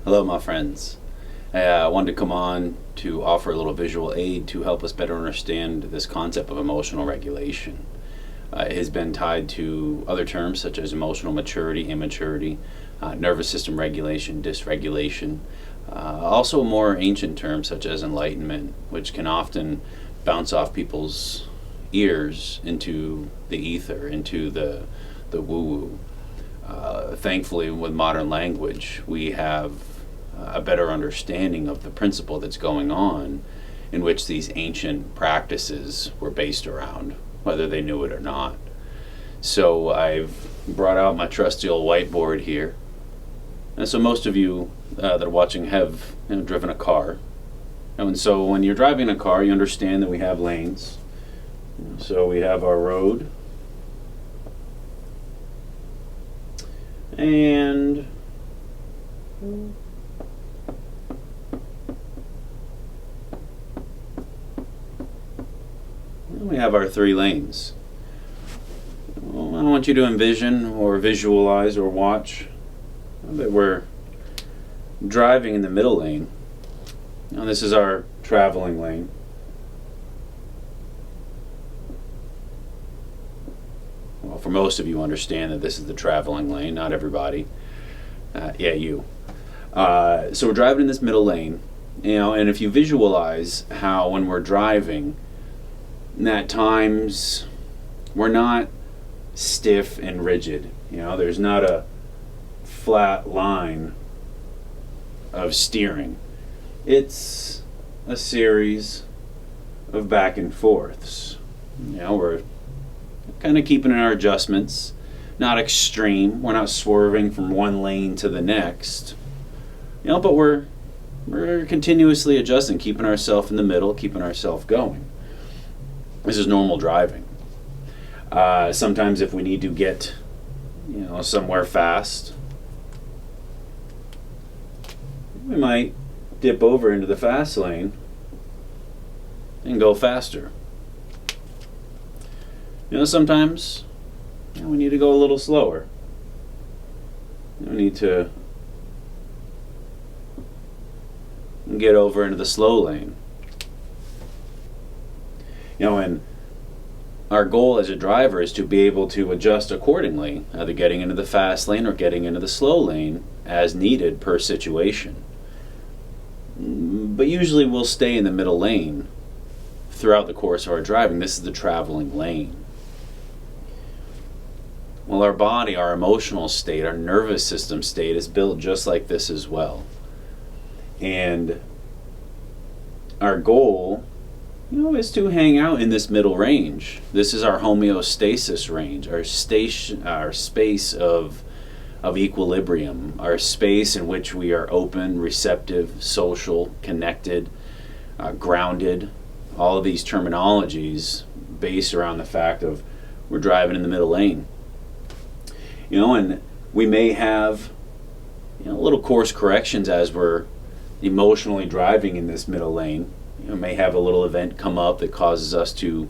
Hello, my friends. I wanted to come on to offer a little visual aid to help us better understand this concept of emotional regulation. It has been tied to other terms such as emotional maturity, immaturity, nervous system regulation, dysregulation. Also more ancient terms such as enlightenment, which can often bounce off people's ears into the ether, into the woo-woo. Thankfully, with modern language, we have a better understanding of the principle that's going on in which these ancient practices were based around, whether they knew it or not. So I've brought out my trusty old whiteboard here. And so most of you that are watching have driven a car. And so when you're driving a car, you understand that we have lanes. So we have our road. And we have our 3 lanes. Well, I want you to envision or visualize or watch that we're driving in the middle lane. Now this is our traveling lane. Well, for most of you understand that this is the traveling lane, not everybody. You. So we're driving in this middle lane, and if you visualize how when we're driving, at times we're not stiff and rigid. There's not a flat line of steering. It's a series of back and forths. We're kind of keeping our adjustments, not extreme. We're not swerving from one lane to the next. But we're continuously adjusting, keeping ourselves in the middle, keeping ourselves going. This is normal driving. Sometimes if we need to get, somewhere fast, we might dip over into the fast lane and go faster. Sometimes we need to go a little slower. We need to get over into the slow lane. And our goal as a driver is to be able to adjust accordingly, either getting into the fast lane or getting into the slow lane as needed per situation. But usually we'll stay in the middle lane throughout the course of our driving. This is the traveling lane. Well, our body, our emotional state, our nervous system state is built just like this as well. And our goal is to hang out in this middle range. This is our homeostasis range, our space of equilibrium, our space in which we are open, receptive, social, connected, grounded. All of these terminologies based around the fact of we're driving in the middle lane. And we may have little course corrections as we're emotionally driving in this middle lane. May have a little event come up that causes us to,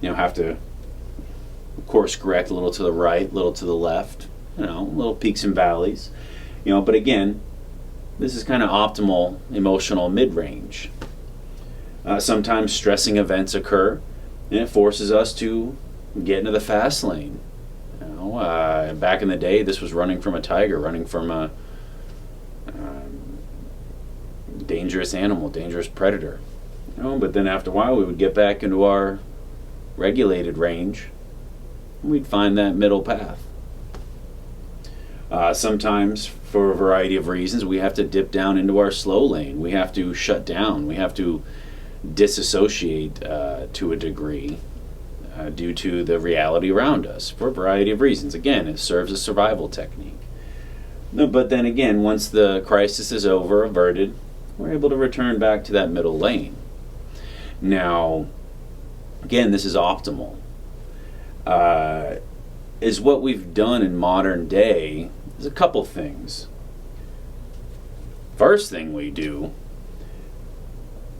have to course correct a little to the right, a little to the left, little peaks and valleys. But again, this is kind of optimal emotional mid-range. Sometimes stressing events occur, and it forces us to get into the fast lane. Back in the day, this was running from a tiger, running from a dangerous animal, dangerous predator. But then after a while, we would get back into our regulated range, and we'd find that middle path. Sometimes, for a variety of reasons, we have to dip down into our slow lane. We have to shut down. We have to disassociate to a degree due to the reality around us for a variety of reasons. Again, it serves as a survival technique. But then again, once the crisis is over, averted, we're able to return back to that middle lane. Now, again, this is optimal. Is what we've done in modern day is a couple things. First thing we do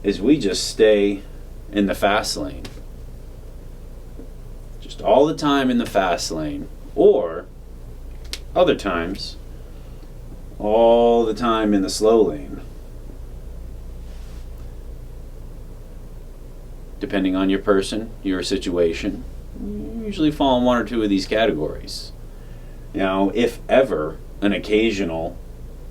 is we just stay in the fast lane. Just all the time in the fast lane. Or, other times, all the time in the slow lane. Depending on your person, your situation, you usually fall in one or two of these categories. Now, if ever, an occasional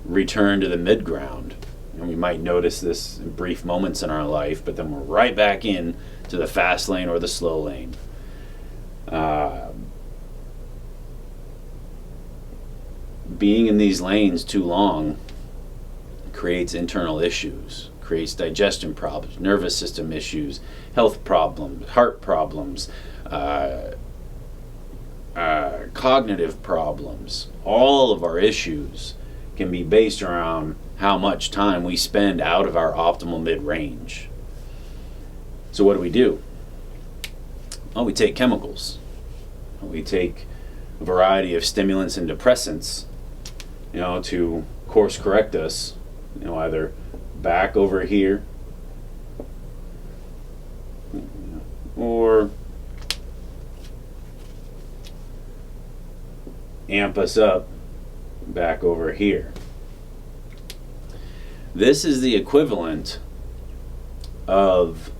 return to the mid-ground. And we might notice this in brief moments in our life, but then we're right back in to the fast lane or the slow lane. Being in these lanes too long creates internal issues, creates digestion problems, nervous system issues, health problems, heart problems, cognitive problems. All of our issues can be based around how much time we spend out of our optimal mid-range. So what do? Well, we take chemicals. We take a variety of stimulants and depressants, to course correct us, either back over here or amp us up back over here. This is the equivalent of,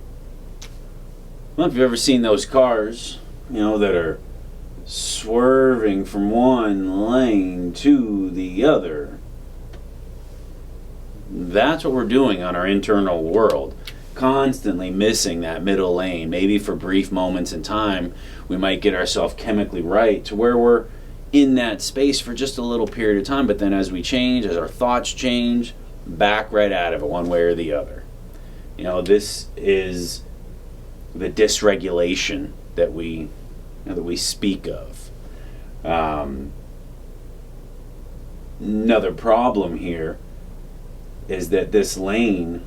well, if you've ever seen those cars, that are swerving from one lane to the other. That's what we're doing on our internal world. Constantly missing that middle lane. Maybe for brief moments in time, we might get ourselves chemically right to where we're in that space for just a little period of time, but then as we change, as our thoughts change, back right out of it one way or the other. This is the dysregulation that we speak of. Another problem here is that this lane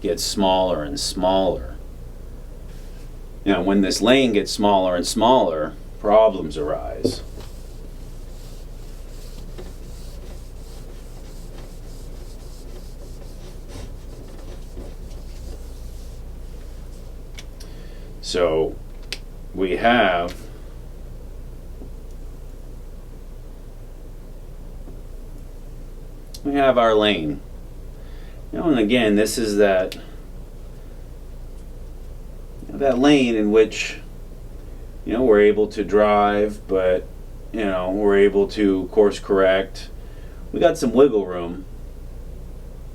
gets smaller and smaller. When this lane gets smaller and smaller, problems arise. So we have our lane. And again, this is that lane in which we're able to drive, but we're able to course correct. We got some wiggle room.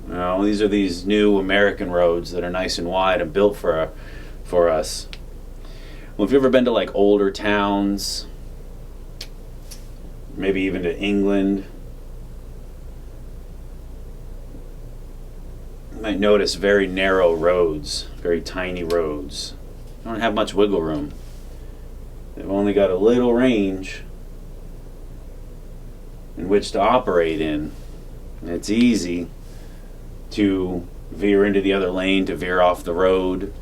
These are these new American roads that are nice and wide and built for us. Well, if you've ever been to like older towns, maybe even to England, you might notice very narrow roads, very tiny roads. They don't have much wiggle room. They've only got a little range in which to operate in. And it's easy to veer into the other lane, to veer off the road.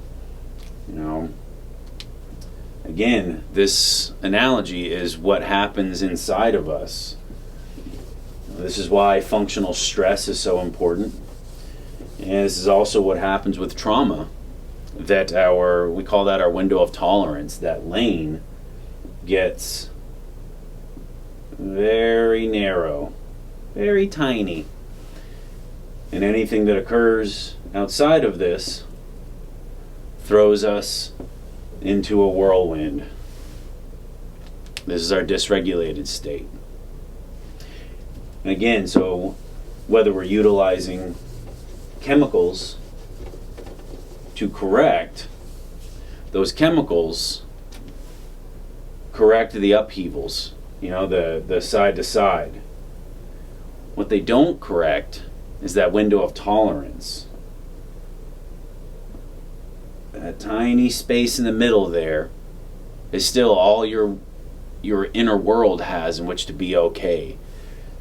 Again, this analogy is what happens inside of us. This is why functional stress is so important. And this is also what happens with trauma. That we call that our window of tolerance. That lane gets very narrow, very tiny. And anything that occurs outside of this throws us into a whirlwind. This is our dysregulated state. And again, so whether we're utilizing chemicals to correct, those chemicals correct the upheavals, the side to side. What they don't correct is that window of tolerance. That tiny space in the middle there is still all your inner world has in which to be okay.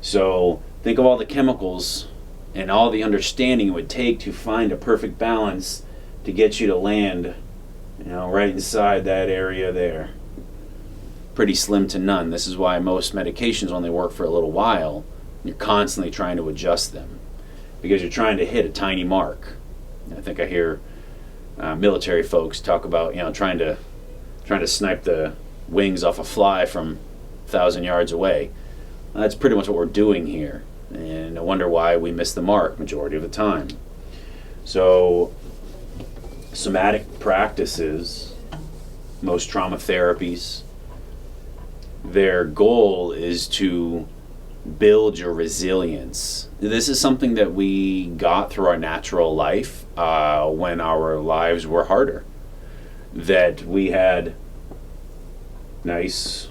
So think of all the chemicals and all the understanding it would take to find a perfect balance to get you to land, right inside that area there. Pretty slim to none. This is why most medications only work for a little while. You're constantly trying to adjust them because you're trying to hit a tiny mark. I think I hear military folks talk about trying to snipe the wings off a fly from 1,000 yards away. That's pretty much what we're doing here. And I wonder why we miss the mark majority of the time. So, somatic practices, most trauma therapies, their goal is to build your resilience. This is something that we got through our natural life when our lives were harder. That we had nice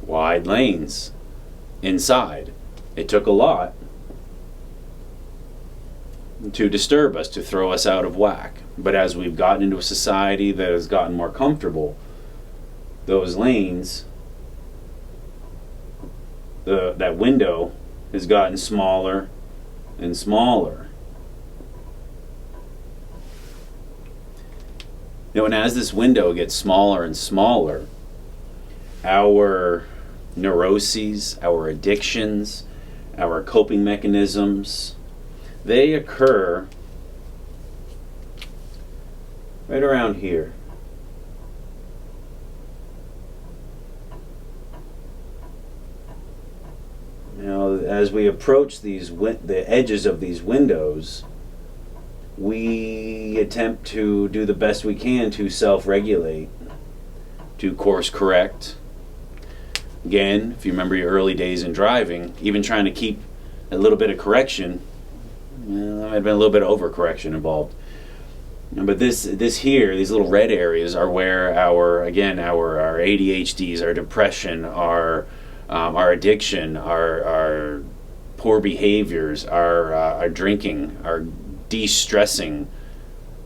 wide lanes inside. It took a lot to disturb us, to throw us out of whack. But as we've gotten into a society that has gotten more comfortable, those lanes, that window has gotten smaller and smaller. And as this window gets smaller and smaller, our neuroses, our addictions, our coping mechanisms, they occur right around here. Now, as we approach the edges of these windows, we attempt to do the best we can to self-regulate, to course correct. Again, if you remember your early days in driving, even trying to keep a little bit of correction, there might have been a little bit of overcorrection involved. But this here, these little red areas are where our ADHDs, our depression, our addiction, our poor behaviors, our drinking, our de-stressing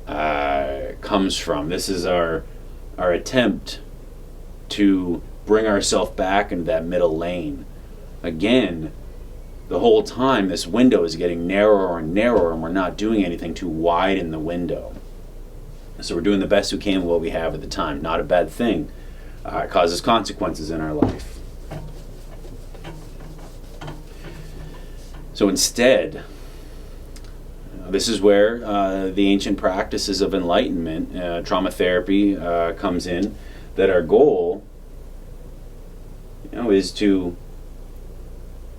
comes from. This is our attempt to bring ourselves back into that middle lane. Again, the whole time this window is getting narrower and narrower, and we're not doing anything to widen the window. So we're doing the best we can with what we have at the time. Not a bad thing. It causes consequences in our life. So instead, this is where the ancient practices of enlightenment, trauma therapy comes in, that our goal is to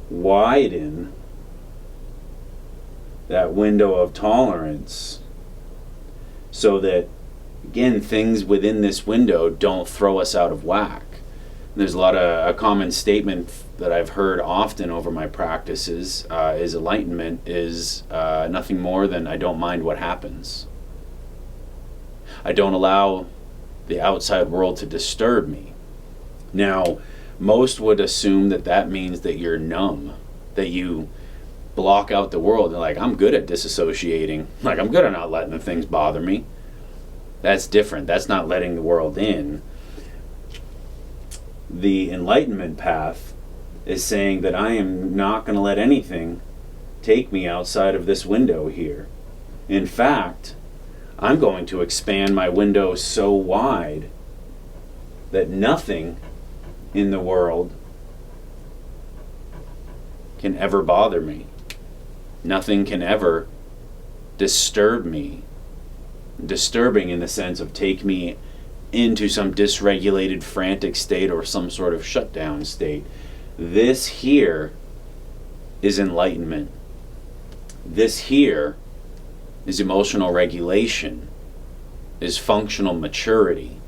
widen that window of tolerance so that, again, things within this window don't throw us out of whack. And there's a common statement that I've heard often over my practices is enlightenment is nothing more than I don't mind what happens. I don't allow the outside world to disturb me. Now, most would assume that means that you're numb, that you block out the world. They're like, I'm good at disassociating. Like, I'm good at not letting the things bother me. That's different. That's not letting the world in. The enlightenment path is saying that I am not going to let anything take me outside of this window here. In fact, I'm going to expand my window so wide that nothing in the world can ever bother me. Nothing can ever disturb me. Disturbing in the sense of take me into some dysregulated, frantic state or some sort of shutdown state. This here is enlightenment. This here is emotional regulation, is functional maturity.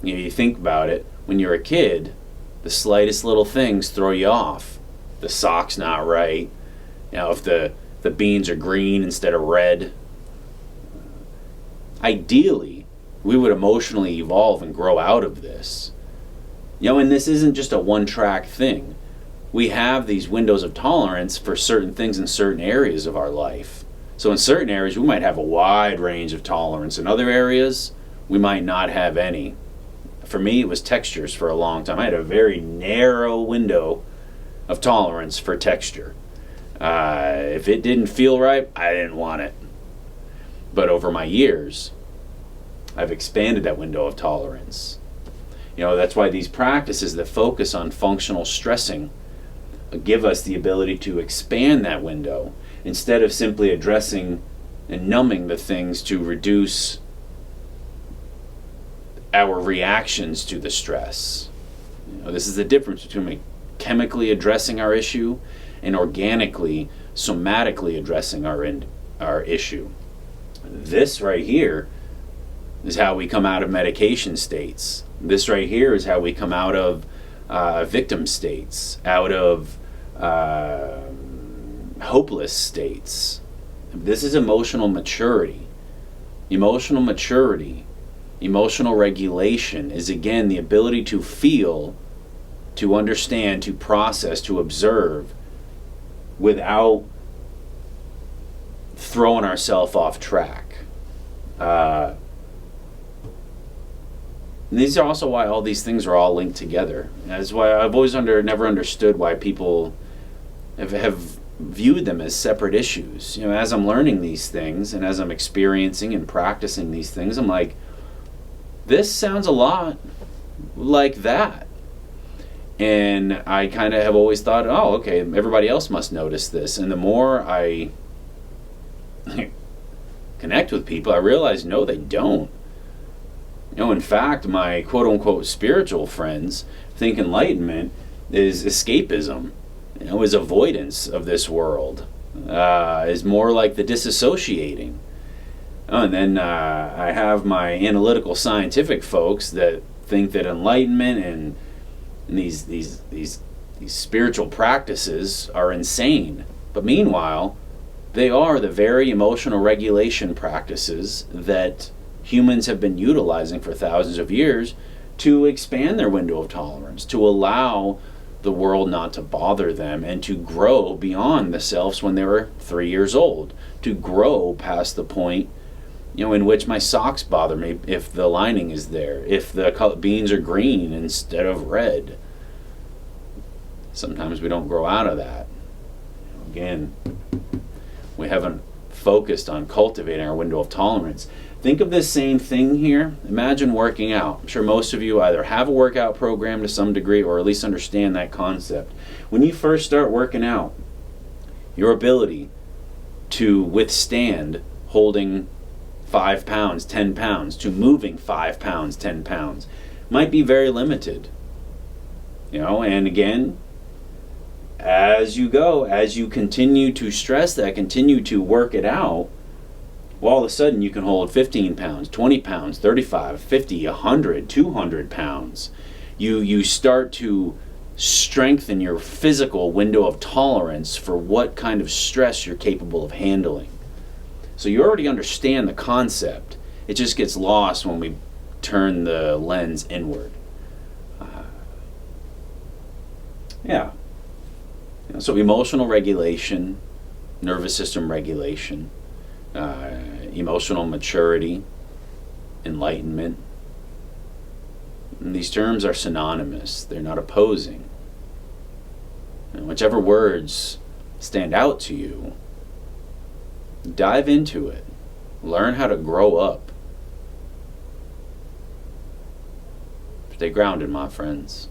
You think about it, when you're a kid, the slightest little things throw you off. The sock's not right. If the beans are green instead of red. Ideally, we would emotionally evolve and grow out of this. And this isn't just a one-track thing. We have these windows of tolerance for certain things in certain areas of our life. So in certain areas, we might have a wide range of tolerance. In other areas, we might not have any. For me, it was textures for a long time. I had a very narrow window of tolerance for texture. If it didn't feel right, I didn't want it. But over my years, I've expanded that window of tolerance. That's why these practices that focus on functional stressing give us the ability to expand that window instead of simply addressing and numbing the things to reduce our reactions to the stress. This is the difference between chemically addressing our issue, and organically, somatically addressing our issue. This right here is how we come out of medication states. This right here is how we come out of victim states, out of hopeless states. This is emotional maturity. Emotional maturity, emotional regulation is, again, the ability to feel, to understand, to process, to observe without throwing ourselves off track. And these are also why all these things are all linked together. That's why I've always never understood why people have viewed them as separate issues. You know, as I'm learning these things and as I'm experiencing and practicing these things, I'm like, this sounds a lot like that. And I kind of have always thought, oh, okay, everybody else must notice this. And the more I connect with people, I realize, no, they don't. You know, in fact, my quote-unquote spiritual friends think enlightenment is escapism, you know, is avoidance of this world, is more like the disassociating. Oh, and then I have my analytical scientific folks that think that enlightenment and these spiritual practices are insane. But meanwhile, they are the very emotional regulation practices that humans have been utilizing for thousands of years to expand their window of tolerance, to allow the world not to bother them, and to grow beyond the selves when they were 3 years old, to grow past the point, you know, in which my socks bother me if the lining is there, if the beans are green instead of red. Sometimes we don't grow out of that. Again, we haven't focused on cultivating our window of tolerance. Think of this same thing here. Imagine working out. I'm sure most of you either have a workout program to some degree or at least understand that concept. When you first start working out, your ability to withstand holding 5 pounds, 10 pounds, to moving 5 pounds, 10 pounds might be very limited. You know, and again, as you go, as you continue to stress that, continue to work it out, well, all of a sudden you can hold 15 pounds, 20 pounds, 35, 50, 100, 200 pounds. You start to strengthen your physical window of tolerance for what kind of stress you're capable of handling. So you already understand the concept. It just gets lost when we turn the lens inward. Yeah. So emotional regulation, nervous system regulation, emotional maturity, enlightenment. And these terms are synonymous. They're not opposing. And whichever words stand out to you, dive into it. Learn how to grow up. Stay grounded, my friends.